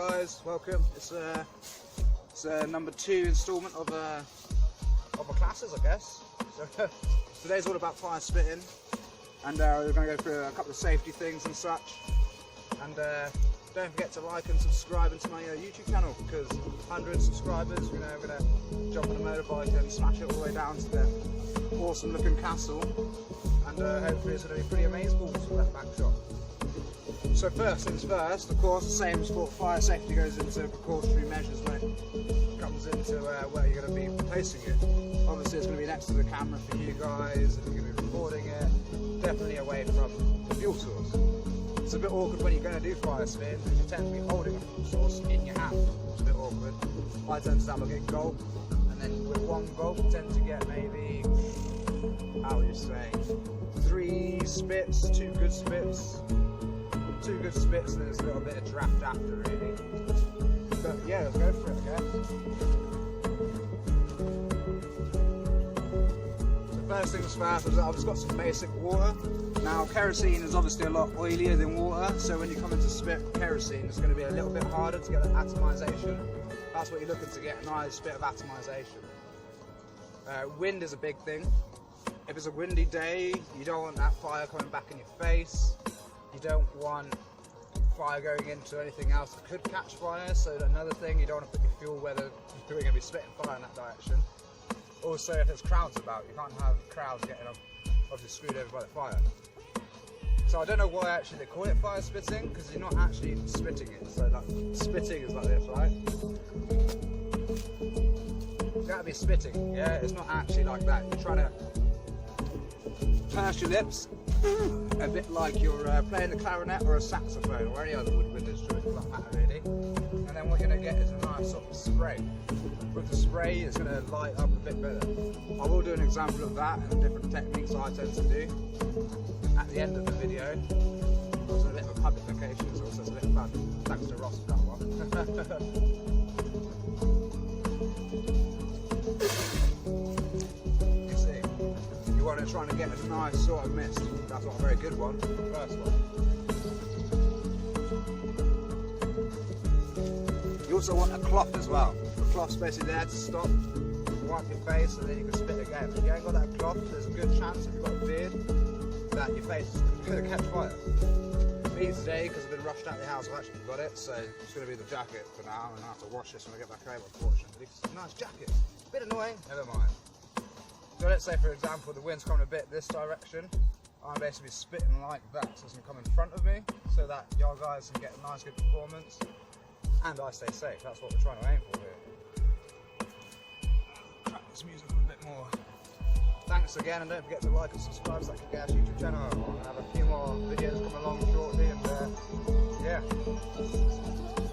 guys, welcome. It's number 2 instalment of my classes, I guess. So today's all about fire spitting, and we're going to go through a couple of safety things and such. And don't forget to like and subscribe into my YouTube channel, because 100 subscribers, you know, we're going to jump on a motorbike and smash it all the way down to the awesome looking castle, and hopefully it's going to be pretty amazing for that back shot. So first things first, of course, the same as for fire safety goes into precautionary measures when it comes into where you're going to be placing it. Obviously it's going to be next to the camera for you guys, and you're going to be recording it, definitely away from the fuel source. It's a bit awkward when you're going to do fire spitting, because you tend to be holding a fuel source in your hand. It's a bit awkward. I tend to have a good gulp, and then with one gulp I tend to get maybe, how would you say, 3 spits, 2 good spits. 2 good spits, and there's a little bit of draft after, really. But yeah, let's go for it, I guess. So first things first, I've just got some basic water. Now kerosene is obviously a lot oilier than water, so when you come into spit kerosene, it's going to be a little bit harder to get that atomization. That's what you're looking to get, a nice bit of atomization. Wind is a big thing. If it's a windy day, you don't want that fire coming back in your face. You don't want fire going into anything else that could catch fire, so another thing, you don't want to put your fuel where you're going to be spitting fire in that direction. Also, if there's crowds about, you can't have crowds getting obviously screwed over by the fire. So I don't know why actually they call it fire spitting, because you're not actually spitting it. So like, spitting is like this, right? You gotta be spitting, yeah? It's not actually like that. You're trying to purse your lips, a bit like you're playing the clarinet or a saxophone or any other woodwind instrument for that matter, really. And then what you're going to get is a nice sort of spray. With the spray, it's going to light up a bit better. I will do an example of that and different techniques I tend to do at the end of the video. Also a bit of a publication, so it's a bit of fun. Thanks to Ross for that one. Trying to get a nice sort of mist. That's not a very good one, the first one. You also want a cloth as well. The cloth's basically there to stop, wipe your face, and then you can spit again. If you ain't got that cloth, there's a good chance, if you've got a beard, that your face is going to catch fire. Me today, because I've been rushed out of the house, I've actually got it, so it's going to be the jacket for now, and I'll have to wash this when I get back home, unfortunately. It's a nice jacket. A bit annoying, never mind. So let's say, for example, the wind's coming a bit this direction. I'm basically spitting like that, so it's going to come in front of me, so that y'all guys can get a nice good performance, and I stay safe. That's what we're trying to aim for here. Track this music a bit more. Thanks again, and don't forget to like and subscribe to that Kick-Ass YouTube channel. I'm going to have a few more videos coming along shortly, and yeah.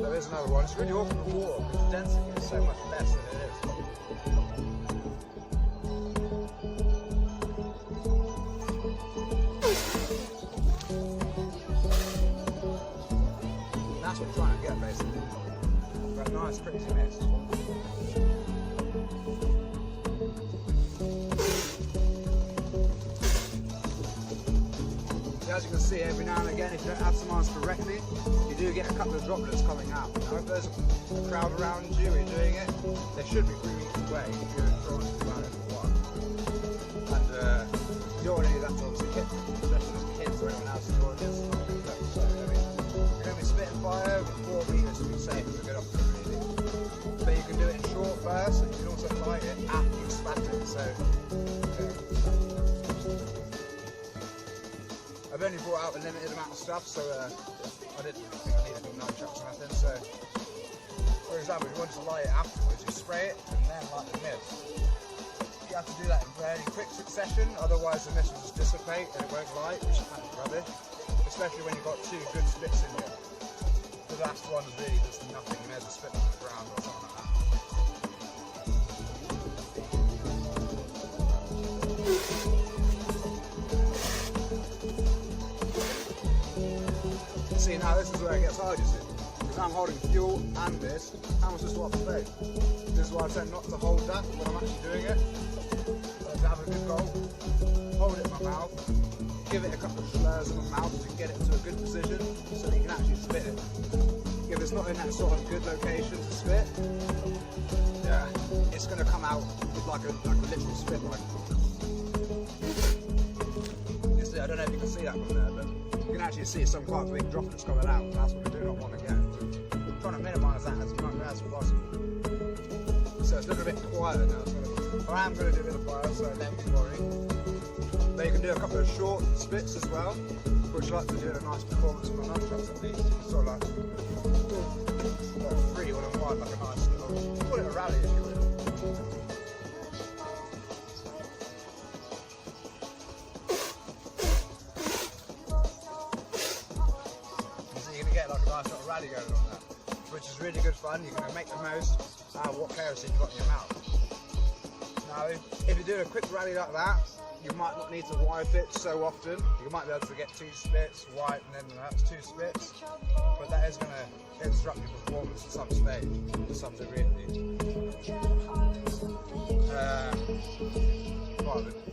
There is another one. It's really awkward with water, because the density is so much less than it is. That's what we're trying to get, basically. Got a nice, pretty mist. As you can see, every now and again, if you don't atomize correctly, you do get a couple of droplets coming out. Now, if there's a crowd around you and you're doing it, they should be 3 meters away if you're trying to do it for one. And you don't want to do that to obviously hit, especially as kids or anyone else in the audience. So, I mean, you're going to be spitting fire over 4 meters to be safe is a good option, really. But you can do it in short bursts, and you can also light it after you spat it. So, yeah. I've only brought out a limited amount of stuff, so I didn't really think I needed any nunchucks or nothing. So, for example, if you wanted to light it afterwards, you spray it and then light the mist. You have to do that in very quick succession, otherwise the mist will just dissipate and it won't light, which is kind of rubbish. Especially when you've got 2 good spits in here. The last one's really just nothing, you may as well spit on the ground or something like that. See, now this is where it gets hard, you see. Because I'm holding fuel and this, how am I supposed to wipe my face? This is why I tend not to hold that when I'm actually doing it. To have a good gulp, hold it in my mouth, give it a couple of slurs in my mouth to get it into a good position so that you can actually spit it. if it's not in that sort of good location to spit, yeah, it's going to come out with like a literal spit like. You see, I don't know if you can see that from there, but you can actually see some quite big droplets coming out. And that's what we do not want to get. We're trying to minimise that as much as possible. So it's a little bit quieter now. So I am going to do a bit of fire, so don't worry. But you can do a couple of short spits as well, which I like to do a nice performance on my nunchucks at least. Sort of like 3 on one, like a nice little, call it a rally if you will. So you're going to get like a nice little rally going on that, which is really good fun. You're going to make the most out of what kerosene you've got in your mouth. Now, if you do a quick rally like that, you might not need to wipe it so often. You might be able to get 2 spits, wipe, and then that's 2 spits. But that is going to disrupt your performance at some stage, to some degree at least.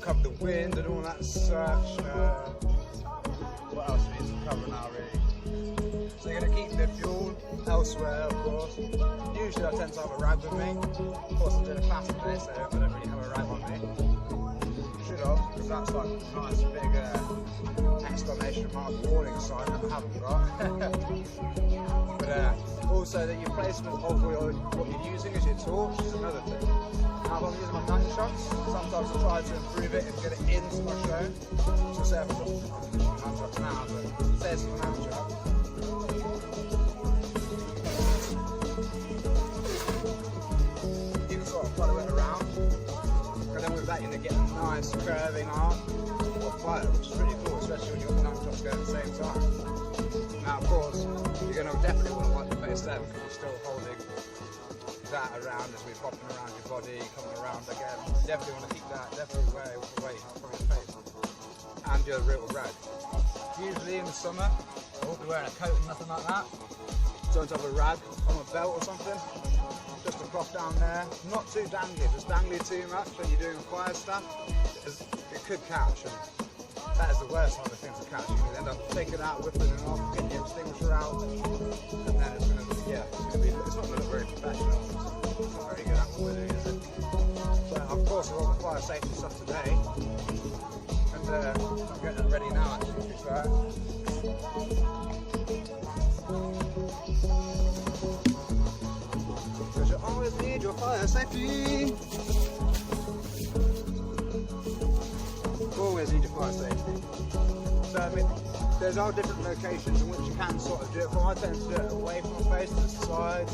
Cover the wind and all that such. What else do we need to cover now, really? So you're going to keep the fuel elsewhere, of course. Usually I tend to have a rag with me. Of course I'm doing a class today, so I don't really have a rag on me. Should have, because that's like a nice big exclamation mark warning sign that I haven't got. But also that your placement of what you're using as your torch is another thing. Now if I'm using my nunchucks, sometimes I try to improve it and get it into my show. So say I've got nunchucks now, but say it's a nunchuck. You can sort of follow it around. And then with that you're going to get a nice curving arm or fire, which is really cool, especially when you've got the nunchucks going at the same time. Now of course, you're going to definitely want to wipe your face there because you're still holding that around as we're popping around your body, coming around again. Definitely want to keep that definitely away from your face. And your real rag. Usually in the summer, I won't be wearing a coat and nothing like that. So I'd have a rag on a belt or something. Just across down there, not too dangly. If it's dangly too much when you're doing fire stuff, it could catch, and that is the worst kind of thing to catch. You can end up taking it out, whipping it off, getting your extinguisher out, and then it's not going to look very professional. It's not very good at what we're doing, is it? But of course, we're on the fire safety stuff today, and I'm getting it ready now actually, to be fair. Because you always need your fire safety. Always need your fire safety. So I mean, there's all different locations in which you can sort of do it from. I tend to do it away from my face, to the side,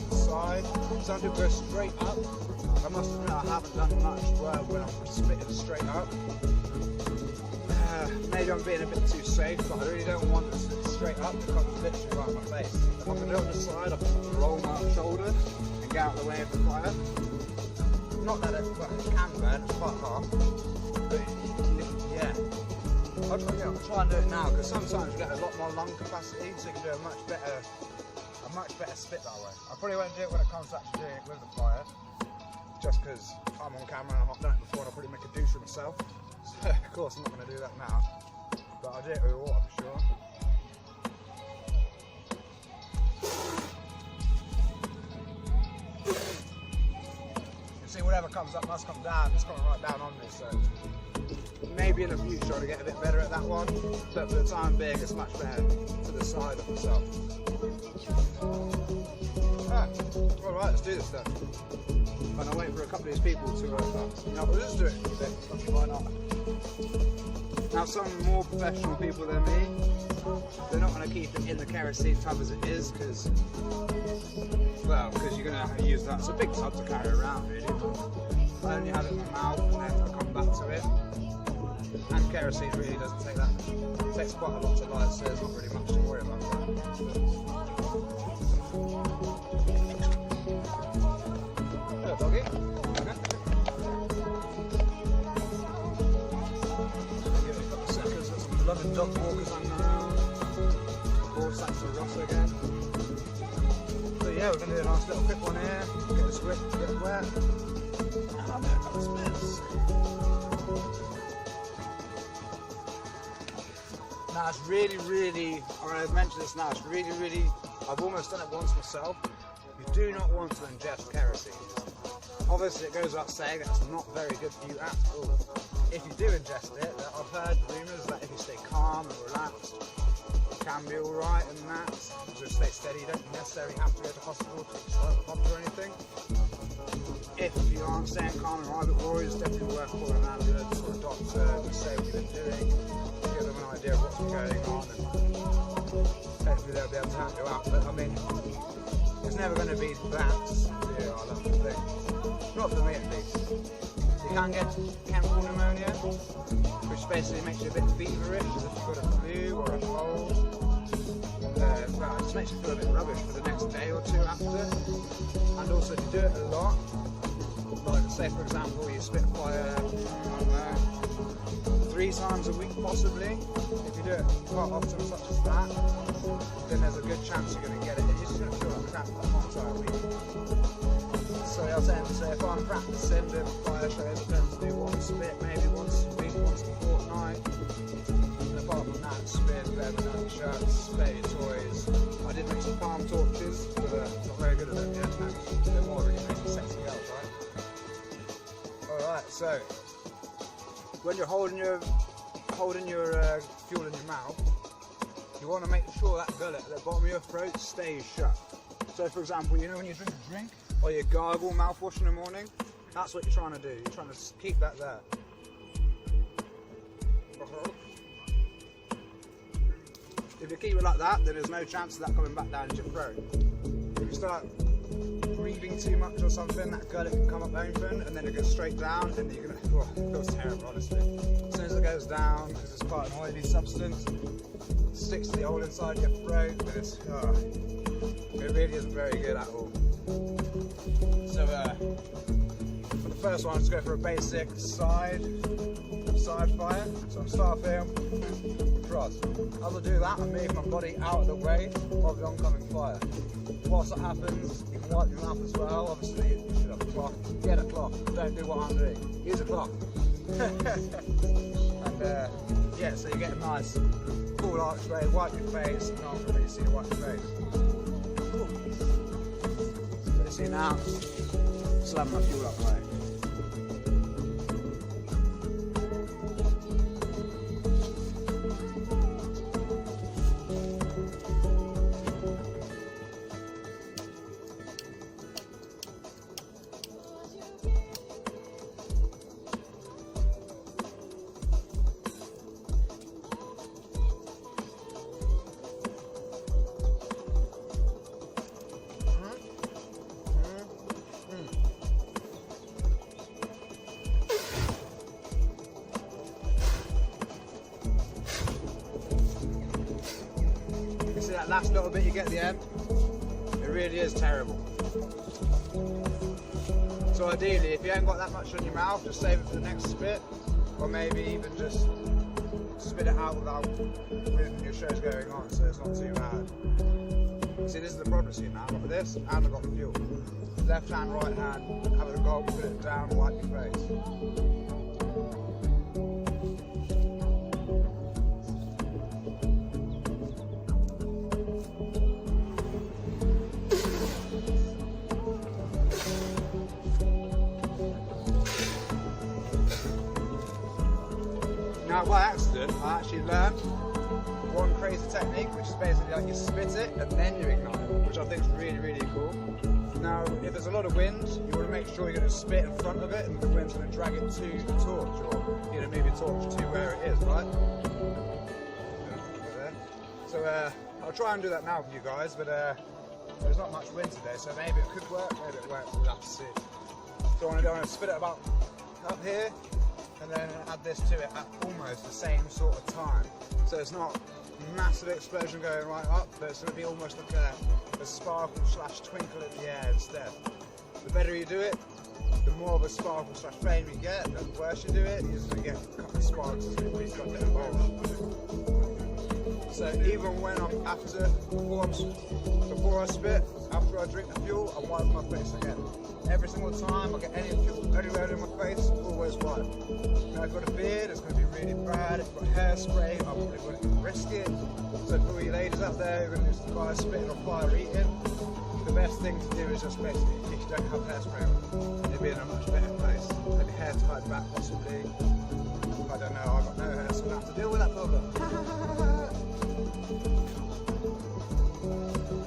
Some people go straight up. I must admit I haven't done much work when I'm spitting straight up. Maybe I'm being a bit too safe, but I really don't want to spit straight up because it's literally right in my face. If I can do it on the side, I can roll my shoulder and get out of the way of the fire. Not that it can burn, it's quite hot. But yeah. I'll try and do it now because sometimes you get a lot more lung capacity, so you can do a much better spit that way. I probably won't do it when it comes to actually doing it with the fire, just because I'm on camera and I've not done it before and I'll probably make a douche of myself. So of course I'm not going to do that now, but I'll do it with water for sure. You see, whatever comes up must come down. It's coming right down on me, so maybe in the future I'll get a bit better at that one, but for the time being it's much better to the side of myself. Alright, let's do this then. And I'll wait for a couple of these people to, we'll just do it for a bit, why not? Now some more professional people than me, they're not going to keep it in the kerosene tub as it is, because you're going to have to use that. It's a big tub to carry around really. I only have it in my mouth and then I'll come back to it. And kerosene really doesn't take that much. It takes quite a lot to light, so there's not really much to worry about that. Hello, doggy. Give it a couple of seconds. Got some beloved dog walkers hanging around. 4 sacks of Ross again. So yeah, we're going to do a nice little quick one here. Get this whip, get it wet. And I'll do a couple of spins. Now it's really, I mentioned this now, it's really I've almost done it once myself. You do not want to ingest kerosene. Obviously, it goes without saying that it's not very good for you at all. If you do ingest it, I've heard rumours that if you stay calm and relaxed, it can be alright and that. Just stay steady. You don't necessarily have to go to hospital to start a pump or anything. If you aren't staying calm and right, but always definitely worth calling an ambulance or a doctor to say what you've been doing, give them an idea of what's been going on, and hopefully they'll be able to help you out. But I mean, it's never going to be that severe, I love to think. Not for me at least. You can get chemical pneumonia, which basically makes you a bit feverish as if you've got a flu or a cold. Well, it just makes you feel a bit rubbish for the next day or two after. And also, if you do it a lot, like say for example you spit fire, I don't know, 3 times a week possibly, if you do it quite often such as that, then there's a good chance you're going to get it. You're just going to feel like crap for the whole entire week. So I was saying, so if I'm practicing doing fire shows, I tend to do one spit maybe once a week, once a fortnight. And apart from that, spit, leather shirts, spare your toys. I did make some palm torches, but not very good at them yet. They're more really making sexy girls, right? Alright, so when you're holding your fuel in your mouth, you want to make sure that gullet at the bottom of your throat stays shut. So for example, you know when you drink a drink or you gargle mouthwash in the morning, that's what you're trying to do. You're trying to keep that there. If you keep it like that, then there's no chance of that coming back down into your throat. If you start breathing too much or something, that gullet can come up open and then it goes straight down and you're gonna, oh, it feels terrible honestly. As soon as it goes down, because it's quite an oily substance, it sticks to the hole inside your throat and it's, it really isn't very good at all. So for the first one, I'm just going for a basic side fire. So I'm start here, cross. As I do that, I'm moving my body out of the way of the oncoming fire. Whilst that happens, you can wipe your mouth as well. Obviously, you should have a cloth. Get a cloth. Don't do what I'm doing. Use a cloth. And yeah, so you get a nice full archway, wipe your face, and after that you see you wipe your face. So you see now, slam my fuel up high. That last little bit you get at the end, it really is terrible. So ideally, if you haven't got that much on your mouth, just save it for the next spit, or maybe even just spit it out without when your show's going on, so it's not too bad. See, this is the problem. See now, I've got this and I've got the fuel. Left hand, right hand, have a go, put it down, wipe your face. Now, by accident, I actually learned one crazy technique, which is basically like you spit it and then you ignite it, which I think is really, really cool. Now, if there's a lot of wind, you want to make sure you're going to spit in front of it and the wind's going to drag it to the torch, or you're going to move your torch to where it is, right? So I'll try and do that now for you guys, but there's not much wind today, so maybe it could work, maybe it won't, we'll have to see. So I want to spit it about up here, and then add this to it at almost the same sort of time. So it's not a massive explosion going right up, but it's going to be almost like a sparkle / twinkle in the air instead. The better you do it, the more of a sparkle / flame you get, and the worse you do it, you're just going to get a couple of sparks as if you've got that bulge. So even when before I spit, after I drink the fuel, I'm wiping my face again. Every single time I get any fuel anywhere in my face, always wipe. Now I've got a beard, it's going to be really bad. If I've got hairspray, I'm probably going to risk it. So for all you ladies out there who are going to do fire spitting or fire eating, the best thing to do is just basically, if you don't have hairspray on, you'll be in a much better place. Maybe hair tied back possibly. I don't know, I've got no hair, so I have to deal with that problem.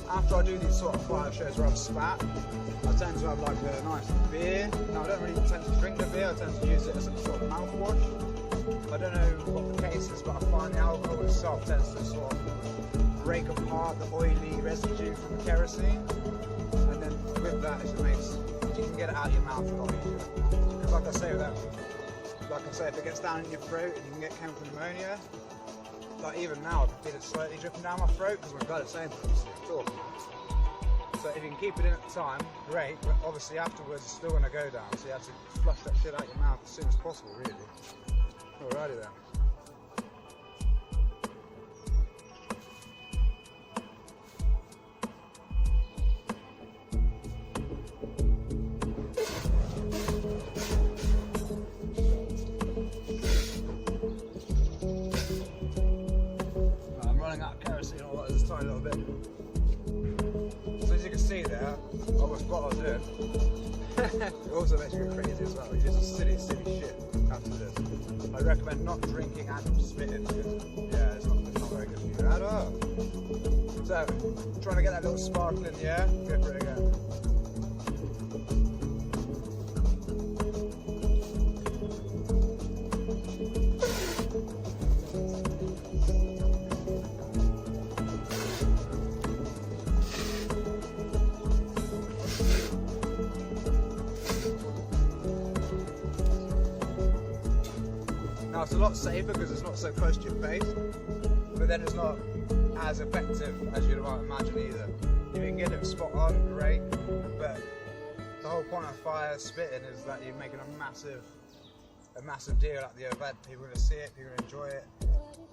After I do these sort of fire shows where I've spat, I tend to have like a nice beer. Now I don't really tend to drink the beer, I tend to use it as a sort of mouthwash. I don't know what the case is, but I find the alcohol itself tends to sort of break apart the oily residue from the kerosene. And then with that, it makes, you can get it out of your mouth a lot easier. Because like I say, if it gets down in your throat and you can get chemical pneumonia, like even now I can feel it slightly dripping down my throat because my blood is saying things to talk. So if you can keep it in at the time, great, but obviously afterwards it's still going to go down, so you have to flush that shit out your mouth as soon as possible, really. Alrighty then. Tiny little bit. So as you can see there, I almost forgot what I was doing. It also makes you go crazy as well. You do some silly shit after this. I recommend not drinking and spitting because yeah, it's not very good for you at all. So, trying to get that little sparkle in the air, go for it again. Now it's a lot safer because it's not so close to your face, but then it's not as effective as you might imagine either. If you can get it spot on, great, but the whole point of fire spitting is that you're making a massive deal at the event. People are going to see it, people are going to enjoy it.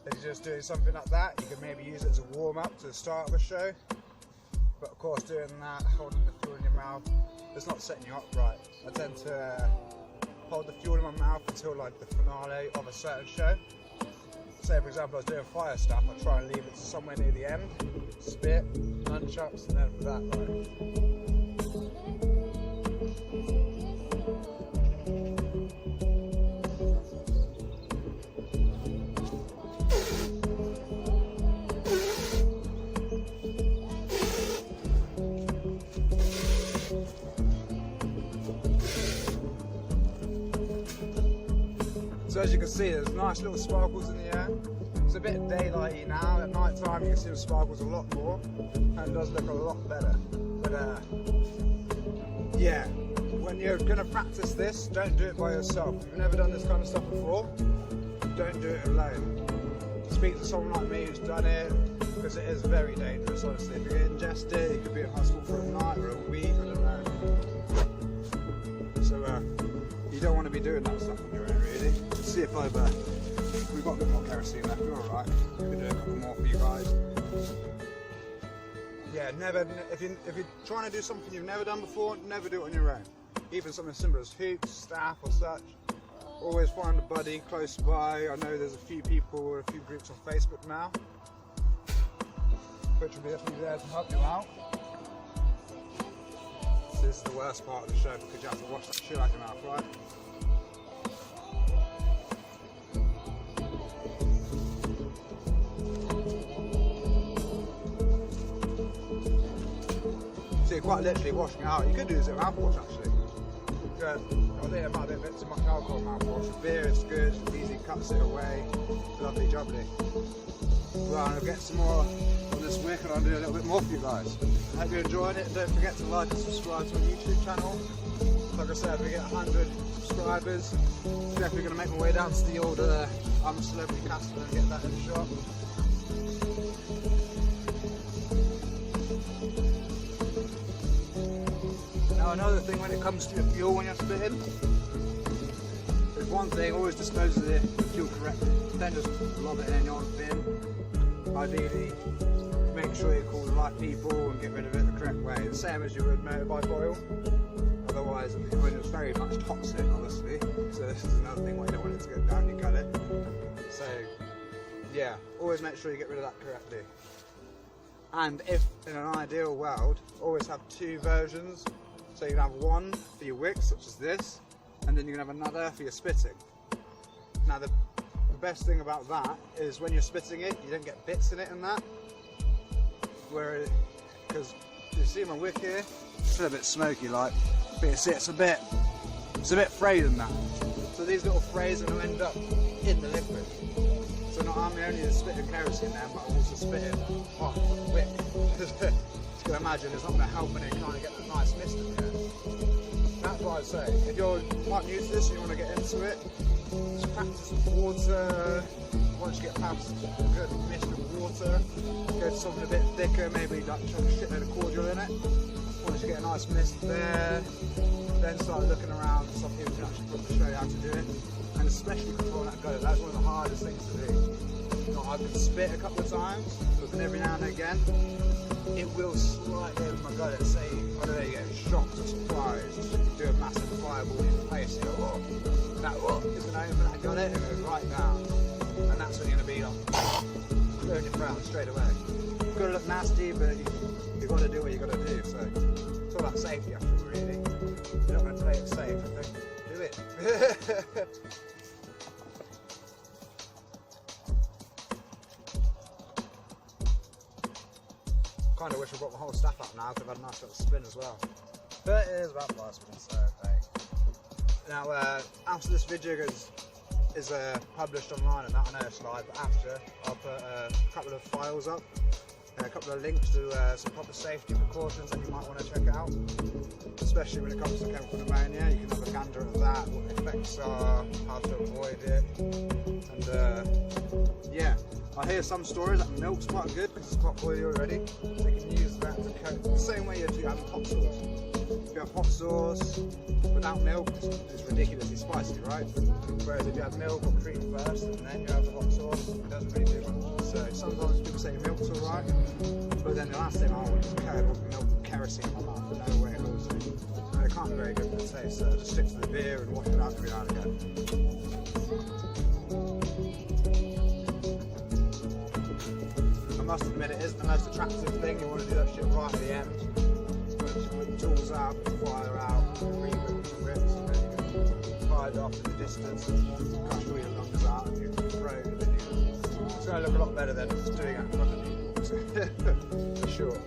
If you're just doing something like that, you can maybe use it as a warm-up to the start of a show, but of course doing that, holding the fuel in your mouth, it's not setting you up right. I tend to hold the fuel in my mouth until like the finale of a certain show. Say for example I was doing fire stuff, I try and leave it somewhere near the end, spit, nunchucks, and then for that like. So as you can see, there's nice little sparkles in the air. It's a bit daylighty now. At night time you can see the sparkles a lot more and it does look a lot better. But yeah, when you're going to practice this, don't do it by yourself. If you've never done this kind of stuff before, don't do it alone. Speak to someone like me who's done it, because it is very dangerous, honestly. If you get ingested, you could be in hospital for a night or a week, I don't know. So you don't want to be doing that stuff on your own, really. Let's see if we've got a bit more kerosene left. We're alright. We can do a couple more for you guys. Yeah, if you're trying to do something you've never done before, never do it on your own. Even something simple as hoops, staff or such. Always find a buddy close by. I know there's a few people or a few groups on Facebook now, which will be definitely there to help you out. This is the worst part of the show because you have to wash that shit out your mouth, right? So you're quite literally washing it out. You could do this with mouthwash actually. Good. I think it might be a bit too much alcohol mouthwash. The beer is good, easy, cuts it away. Lovely jubbly. Well, I'll get some more on this wick and I'll do a little bit more for you guys. I hope you're enjoying it. Don't forget to like and subscribe to my YouTube channel. Like I said, if we get 100 subscribers, definitely going to make my way down to the old I'm a Celebrity Castle and get that in the shop. Now another thing when it comes to your fuel when you're spitting, there's one thing, always dispose of the fuel correctly. Don't just lob it in your bin. ideally make sure you call the right people and get rid of it the correct way. The same as you would motorbike oil. Otherwise, I mean, it's very much toxic, obviously. So this is another thing why you don't want it to go down your gullet. So yeah, always make sure you get rid of that correctly. And if in an ideal world, always have two versions. So you can have one for your wicks, such as this, and then you can have another for your spitting. Now the best thing about that is when you're spitting it, you don't get bits in it and that. Whereas, because you see my wick here, it's still a bit smoky like, but you see it's a bit frayed in that. So these little frays are going to end up in the liquid. So not only spitting kerosene there, but I'm also spitting off the wick. As you can imagine, it's not going to help when you're trying to get that nice mist in there. That's what I'd say. If you're quite new to this and you want to get into it, just practice with water. Once you get past a good mist of water, go to something a bit thicker, maybe like chuck a shitload of cordial in it. Once you get a nice mist there, then start looking around for some people who can actually show you how to do it. And especially controlling that gullet, that's one of the hardest things to do. You know, I've been spit a couple of times, but then every now and again, it will slightly over my gullet, say, I don't know, you get shocked or surprised, you do a massive fireball in your face, you go, oh, that is going to open that gullet, and it goes right down. And that's when you're going to be like, blowing your frown straight away. You've got to look nasty, but you've got to do what you've got to do, so it's all about safety after all, really. You're not going to play it safe, I think. Do it. Kind of wish I brought my whole staff up now because I've had a nice little spin as well. But it is about fire spinning, so hey. Now, after this video is published online and that, I know it's live, but after I'll put a couple of files up, a couple of links to some proper safety precautions that you might want to check out, especially when it comes to chemical pneumonia. You can have a gander at that, what the effects are, how to avoid it, and yeah. I hear some stories that milk's quite good because it's quite oily already, so you can use that to coat the same way as you have hot sauce. If you have hot sauce without milk, it's ridiculously spicy, right? Whereas if you have milk or cream first and then you have the hot sauce, it doesn't really do much. So sometimes people say milk's alright, but then the last thing I want is milk with kerosene in my mouth, but no way it goes. And it can't be very good for the taste, so just stick to the beer and wash it out every now and again. I must admit, it isn't the most attractive thing. You want to do that shit right at the end. With the tools out, fire out, re-whip the grips, and then you can fire it off in the distance and crush all your lungs out and your throat. And then it's going to look a lot better than just doing it in front of you. For sure.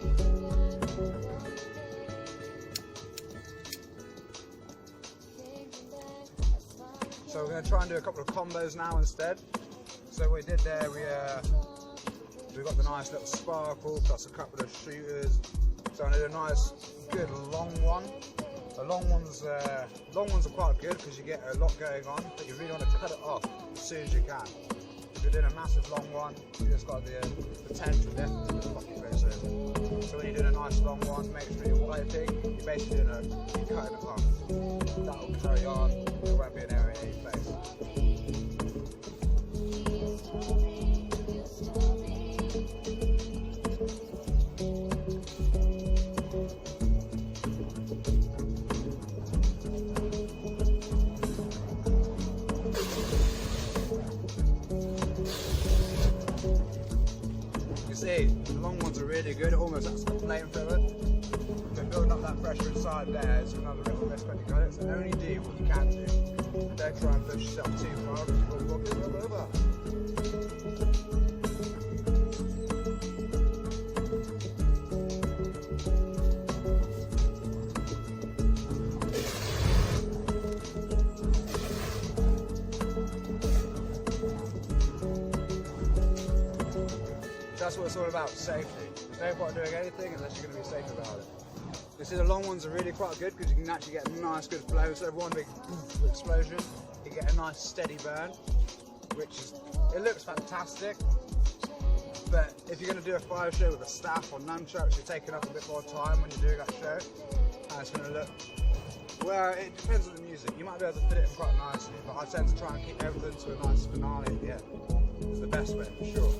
So we're going to try and do a couple of combos now instead. So what we did there, we got the nice little sparkle plus a couple of shooters. So I need a nice, good long one. The long ones are quite good because you get a lot going on, but you really want to cut it off as soon as you can. If you're doing a massive long one, you just got the potential definitely to fucking go soon. So when you're doing a nice long one, make sure you're wiping. You're basically you're cutting it off. That'll carry on. There won't be an area in your face. The long ones are really good, almost acts like a flamethrower. But building up that pressure inside there is another little risk when you got it, so only do what you can do. Don't try and push yourself too far because you will rock it over. That's what it's all about, safety. There's no point doing anything unless you're going to be safe about it. You see the long ones are really quite good because you can actually get a nice good flow. Instead of one big explosion, you get a nice steady burn, it looks fantastic. But if you're going to do a fire show with a staff or nunchucks, you're taking up a bit more time when you're doing that show. And it's going to look, well, it depends on the music. You might be able to fit it in quite nicely, but I tend to try and keep everything to a nice finale at the end. It's the best way, for sure.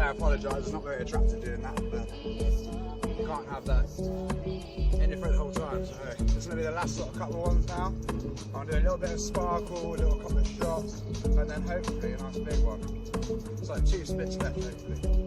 I apologise, it's not very attractive doing that, but you can't have that in your throat the whole time. So this is going to be the last sort of couple of ones now. I'll do a little bit of sparkle, a little couple of shots, and then hopefully a nice big one. So 2 spits left hopefully.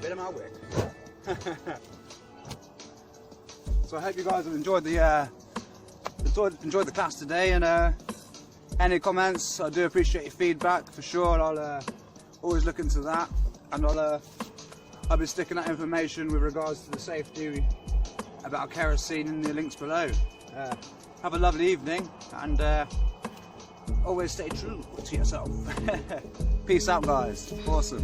Bit of my wick. So I hope you guys have enjoyed the enjoyed the class today, and any comments, I do appreciate your feedback for sure. I'll always look into that, and I'll be sticking that information with regards to the safety about kerosene in the links below. Have a lovely evening, and always stay true to yourself. Peace out, guys. Awesome.